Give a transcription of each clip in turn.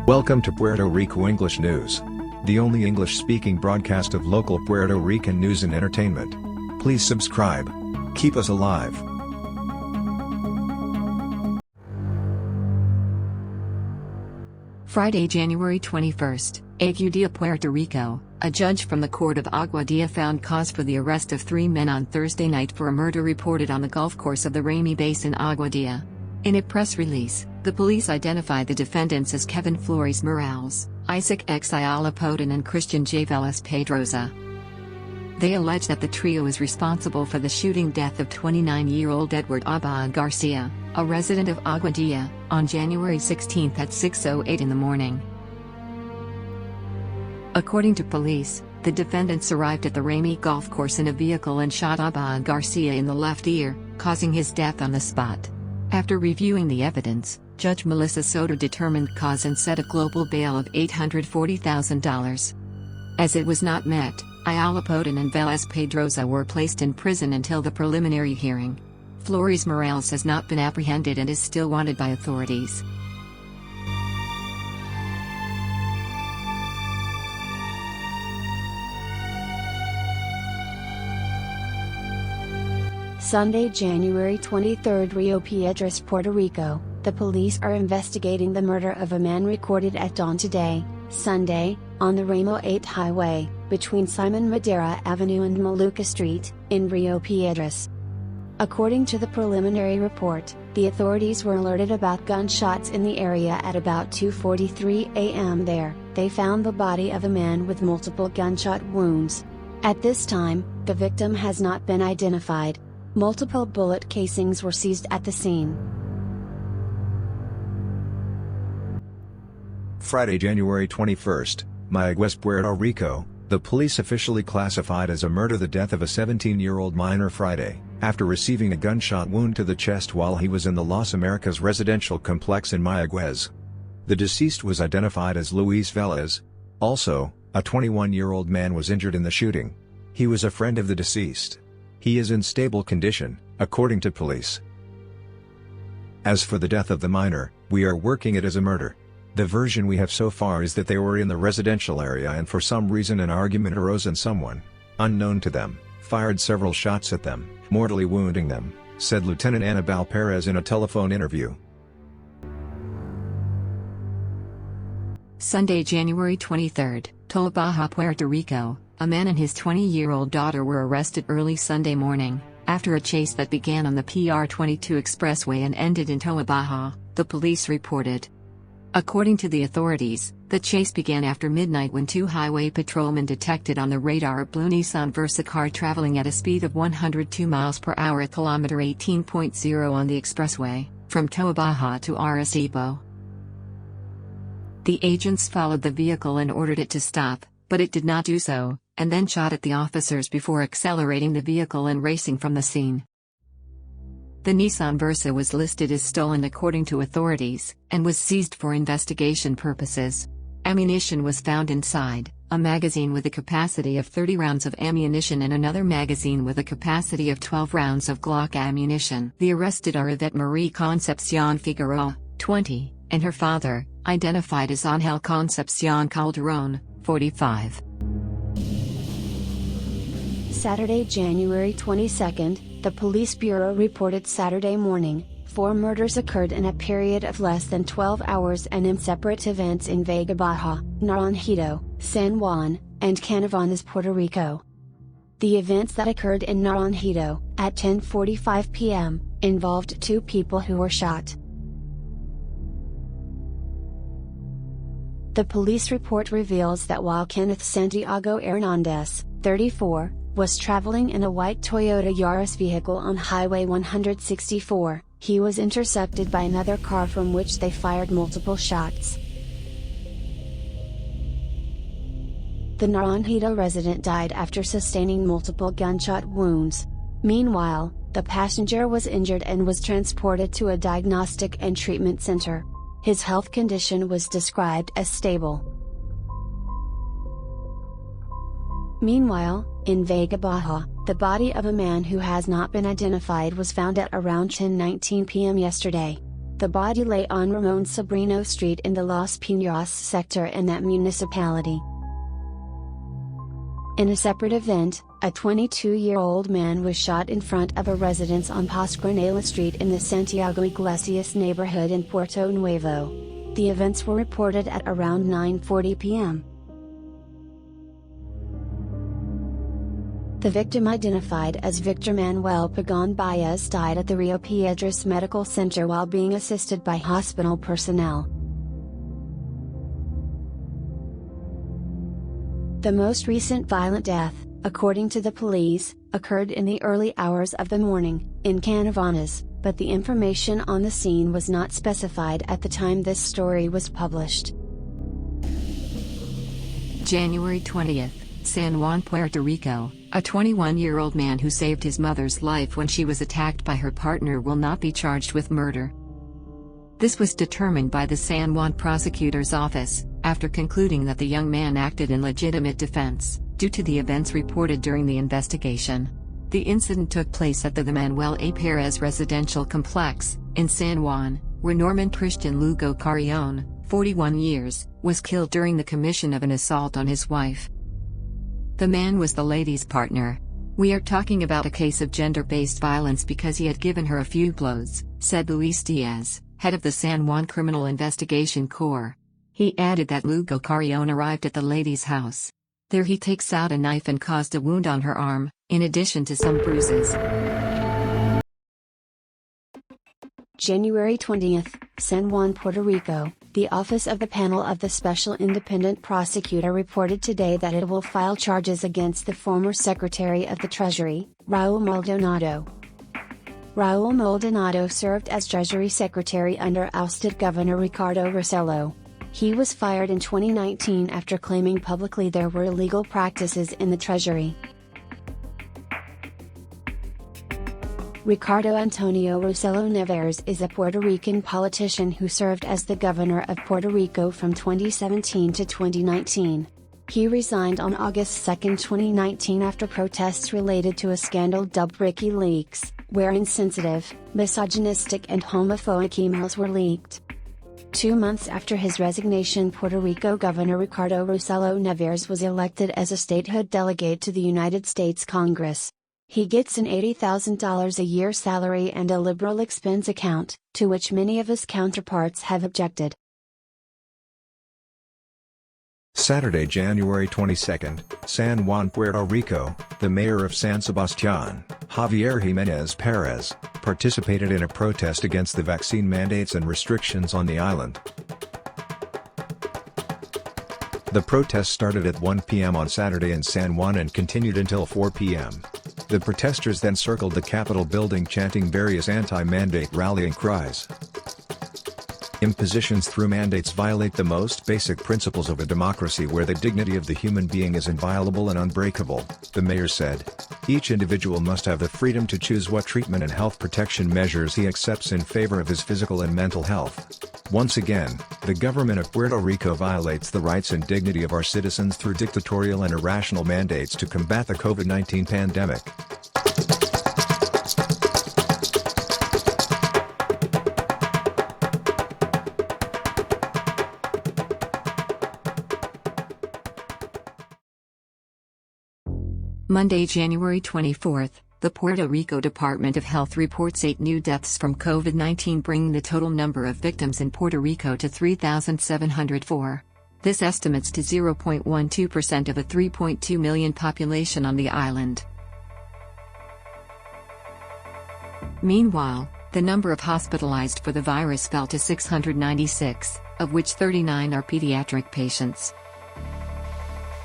Welcome to Puerto Rico English News, the only English-speaking broadcast of local Puerto Rican news and entertainment. Please subscribe. Keep us alive. Friday, January 21st, Aguadilla, Puerto Rico. A judge from the court of Aguadilla found cause for the arrest of 3 men on Thursday night for a murder reported on the golf course of the Rio Base in Aguadilla. In a press release, the police identified the defendants as Kevin Flores Morales, Isaac X. Ayala Poten and Christian J. Velez Pedroza. They allege that the trio is responsible for the shooting death of 29-year-old Edward Abad Garcia, a resident of Aguadilla, on January 16 at 6:08 in the morning. According to police, the defendants arrived at the Rio Golf Course in a vehicle and shot Abad Garcia in the left ear, causing his death on the spot. After reviewing the evidence, Judge Melissa Soto determined cause and set a global bail of $840,000. As it was not met, Ayala Poten and Velez Pedroza were placed in prison until the preliminary hearing. Flores Morales has not been apprehended and is still wanted by authorities. Sunday, January 23, Rio Peidras, Puerto Rico. The police are investigating the murder of a man recorded at dawn today, Sunday, on the Rio 8 highway, between Simon Madera Avenue and Maluca Street, in Rio Peidras. According to the preliminary report, the authorities were alerted about gunshots in the area at about 2:43 a.m. there. They found the body of a man with multiple gunshot wounds. At this time, the victim has not been identified. Multiple bullet casings were seized at the scene. Friday, January 21st, Mayaguez, Puerto Rico. The police officially classified as a murder the death of a 17-year-old minor Friday, after receiving a gunshot wound to the chest while he was in the Las Americas residential complex in Mayaguez. The deceased was identified as Luis Valez. Also, a 21-year-old man was injured in the shooting. He was a friend of the deceased. He is in stable condition, according to police. As for the death of the minor, we are working it as a murder. The version we have so far is that they were in the residential area and for some reason an argument arose and someone, unknown to them, fired several shots at them, mortally wounding them, said Lieutenant Annabelle Perez in a telephone interview. Sunday, January 23, Toa Baja, Puerto Rico. A man and his 20-year-old daughter were arrested early Sunday morning, after a chase that began on the PR-22 expressway and ended in Toa Baja, the police reported. According to the authorities, the chase began after midnight when 2 highway patrolmen detected on the radar a blue Nissan Versa car traveling at a speed of 102 miles per hour at kilometer 18.0 on the expressway, from Toa Baja to Arecibo. The agents followed the vehicle and ordered it to stop, but it did not do so, and then shot at the officers before accelerating the vehicle and racing from the scene. The Nissan Versa was listed as stolen according to authorities, and was seized for investigation purposes. Ammunition was found inside, a magazine with a capacity of 30 rounds of ammunition and another magazine with a capacity of 12 rounds of Glock ammunition. The arrested are Yvette Marie Concepcion Figueroa, 20, and her father, identified as Angel Concepcion Calderon, 45. Saturday, January 22, the Police Bureau reported Saturday morning, 4 murders occurred in a period of less than 12 hours and in separate events in Vega Baja, Narrijita, San Juan, and Canovanas, Puerto Rico. The events that occurred in Narrijita, at 10:45 p.m., involved 2 people who were shot. The police report reveals that while Kenneth Santiago Hernandez, 34, was traveling in a white Toyota Yaris vehicle on Highway 164, he was intercepted by another car from which they fired multiple shots. The Narrijita resident died after sustaining multiple gunshot wounds. Meanwhile, the passenger was injured and was transported to a diagnostic and treatment center. His health condition was described as stable. Meanwhile, in Vega Baja, the body of a man who has not been identified was found at around 10:19 p.m. yesterday. The body lay on Ramon Sobrino Street in the Los Pinos sector in that municipality. In a separate event, a 22-year-old man was shot in front of a residence on Pascuanela Street in the Santiago Iglesias neighborhood in Puerto Nuevo. The events were reported at around 9:40 p.m. The victim, identified as Victor Manuel Pagan Baez, died at the Rio Peidras Medical Center while being assisted by hospital personnel. The most recent violent death, according to the police, occurred in the early hours of the morning, in Canovanas, but the information on the scene was not specified at the time this story was published. January 20th, San Juan, Puerto Rico. A 21-year-old man who saved his mother's life when she was attacked by her partner will not be charged with murder. This was determined by the San Juan prosecutor's office, after concluding that the young man acted in legitimate defense, due to the events reported during the investigation. The incident took place at the Manuel A. Perez residential complex, in San Juan, where Norman Christian Lugo Carrion, 41 years, was killed during the commission of an assault on his wife. The man was the lady's partner. "We are talking about a case of gender-based violence because he had given her a few blows," said Luis Diaz, head of the San Juan Criminal Investigation Corps. He added that Lugo Carrion arrived at the lady's house. There he takes out a knife and caused a wound on her arm, in addition to some bruises. January 20th, San Juan, Puerto Rico. The Office of the Panel of the Special Independent Prosecutor reported today that it will file charges against the former Secretary of the Treasury, Raul Maldanado. Raul Maldanado served as Treasury Secretary under ousted Governor Ricardo Rossello. He was fired in 2019 after claiming publicly there were illegal practices in the Treasury. Ricardo Antonio Rossello Nevares is a Puerto Rican politician who served as the governor of Puerto Rico from 2017 to 2019. He resigned on August 2, 2019 after protests related to a scandal dubbed Ricky Leaks, where insensitive, misogynistic and homophobic emails were leaked. 2 months after his resignation, Puerto Rico Governor Ricardo Rossello Nevares was elected as a statehood delegate to the United States Congress. He gets an $80,000 a year salary and a liberal expense account, to which many of his counterparts have objected. Saturday, January 22, San Juan, Puerto Rico. The mayor of San Sebastian, Javier Jimenez Perez, participated in a protest against the vaccine mandates and restrictions on the island. The protest started at 1 p.m. on Saturday in San Juan and continued until 4 p.m. The protesters then circled the Capitol building chanting various anti-mandate rallying cries. Impositions through mandates violate the most basic principles of a democracy where the dignity of the human being is inviolable and unbreakable, the mayor said. Each individual must have the freedom to choose what treatment and health protection measures he accepts in favor of his physical and mental health. Once again, the government of Puerto Rico violates the rights and dignity of our citizens through dictatorial and irrational mandates to combat the COVID-19 pandemic. Monday, January 24th, the Puerto Rico Department of Health reports 8 new deaths from COVID-19, bringing the total number of victims in Puerto Rico to 3,704. This estimates to 0.12% of a 3.2 million population on the island. Meanwhile, the number of hospitalized for the virus fell to 696, of which 39 are pediatric patients.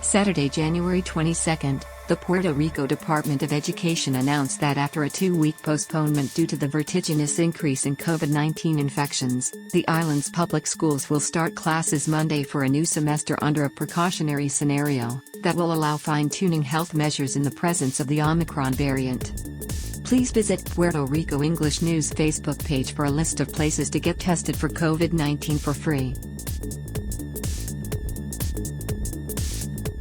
Saturday, January 22nd, the Puerto Rico Department of Education announced that after a 2-week postponement due to the vertiginous increase in COVID-19 infections, the island's public schools will start classes Monday for a new semester under a precautionary scenario that will allow fine-tuning health measures in the presence of the Omicron variant. Please visit Puerto Rico English News Facebook page for a list of places to get tested for COVID-19 for free.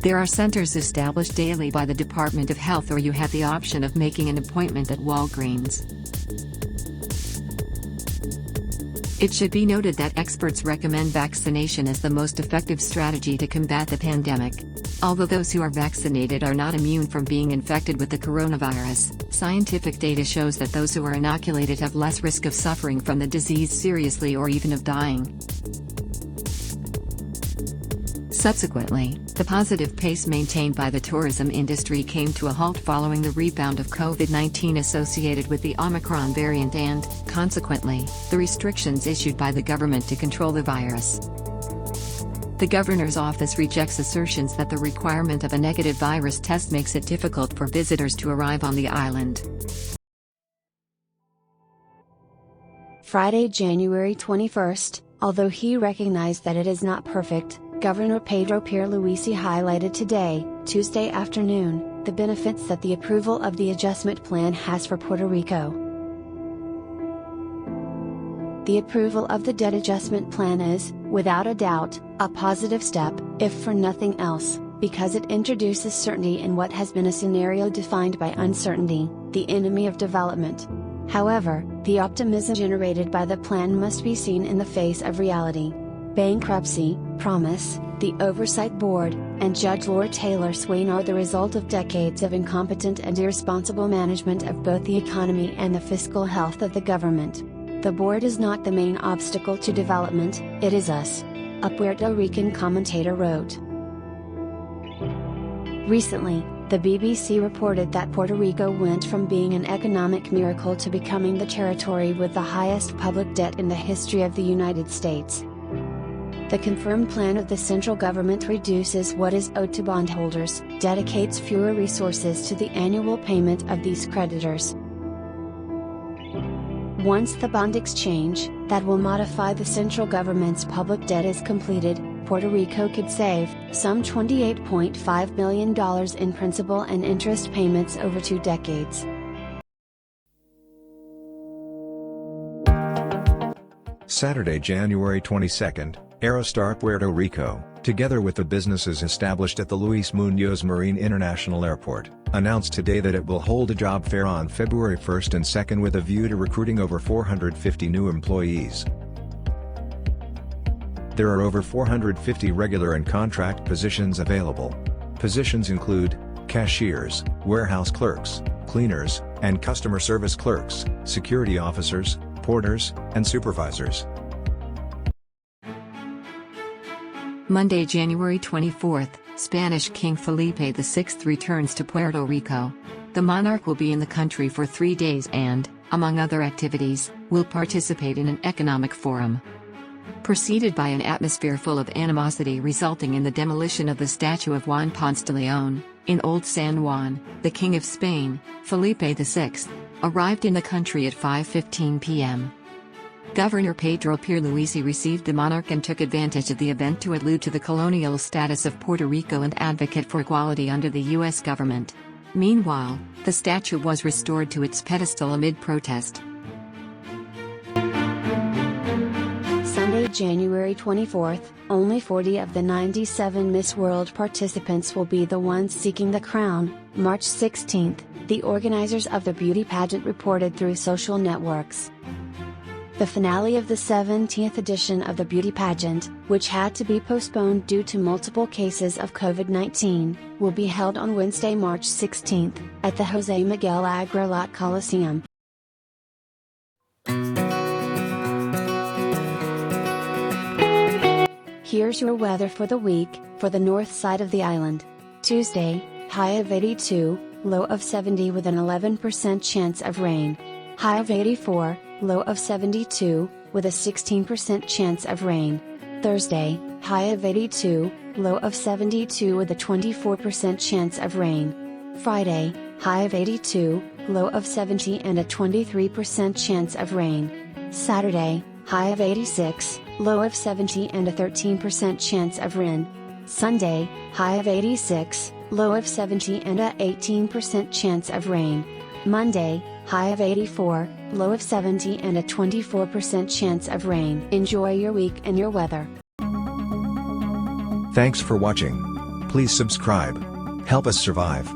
There are centers established daily by the Department of Health, or you have the option of making an appointment at Walgreens. It should be noted that experts recommend vaccination as the most effective strategy to combat the pandemic. Although those who are vaccinated are not immune from being infected with the coronavirus, scientific data shows that those who are inoculated have less risk of suffering from the disease seriously or even of dying. Subsequently, the positive pace maintained by the tourism industry came to a halt following the rebound of COVID-19 associated with the Omicron variant and, consequently, the restrictions issued by the government to control the virus. The governor's office rejects assertions that the requirement of a negative virus test makes it difficult for visitors to arrive on the island. Friday, January 21st, although he recognized that it is not perfect, Governor Pedro Pierluisi highlighted today, Tuesday afternoon, the benefits that the approval of the adjustment plan has for Puerto Rico. The approval of the debt adjustment plan is, without a doubt, a positive step, if for nothing else, because it introduces certainty in what has been a scenario defined by uncertainty, the enemy of development. However, the optimism generated by the plan must be seen in the face of reality. Bankruptcy, promise, the Oversight Board, and Judge Lord Taylor Swain are the result of decades of incompetent and irresponsible management of both the economy and the fiscal health of the government. The board is not the main obstacle to development, it is us. A Puerto Rican commentator wrote. Recently, the BBC reported that Puerto Rico went from being an economic miracle to becoming the territory with the highest public debt in the history of the United States. The confirmed plan of the central government reduces what is owed to bondholders, dedicates fewer resources to the annual payment of these creditors. Once the bond exchange, that will modify the central government's public debt is completed, Puerto Rico could save some $28.5 million in principal and interest payments over 2 decades. Saturday, January 22nd, Aerostar Puerto Rico, together with the businesses established at the Luis Muñoz Marin International Airport, announced today that it will hold a job fair on February 1st and 2nd with a view to recruiting over 450 new employees. There are over 450 regular and contract positions available. Positions include cashiers, warehouse clerks, cleaners, and customer service clerks, security officers, porters, and supervisors. Monday, January 24th, Spanish King Fellep VI returns to Puerto Rico. The monarch will be in the country for 3 days and, among other activities, will participate in an economic forum. Preceded by an atmosphere full of animosity resulting in the demolition of the statue of Juan Ponce de Leon, in Old San Juan, the King of Spain, Felipe VI, arrived in the country at 5:15 p.m. Governor Pedro Pierluisi received the monarch and took advantage of the event to allude to the colonial status of Puerto Rico and advocate for equality under the U.S. government. Meanwhile, the statue was restored to its pedestal amid protest. Sunday, January 24th, only 40 of the 97 Miss World participants will be the ones seeking the crown. March 16th, the organizers of the beauty pageant reported through social networks. The finale of the 17th edition of the beauty pageant, which had to be postponed due to multiple cases of COVID-19, will be held on Wednesday, March 16th, at the José Miguel Agrelot Coliseum. Here's your weather for the week, for the north side of the island. Tuesday, high of 82, low of 70 with an 11% chance of rain. High of 84, low of 72, with a 16% chance of rain. Thursday, high of 82, low of 72 with a 24% chance of rain. Friday, high of 82, low of 70 and a 23% chance of rain. Saturday, high of 86, low of 70 and a 13% chance of rain. Sunday, high of 86, low of 70 and a 18% chance of rain. Monday, high of 84, low of 70 and a 24% chance of rain. Enjoy your week and your weather. Thanks for watching. Please subscribe. Help us survive.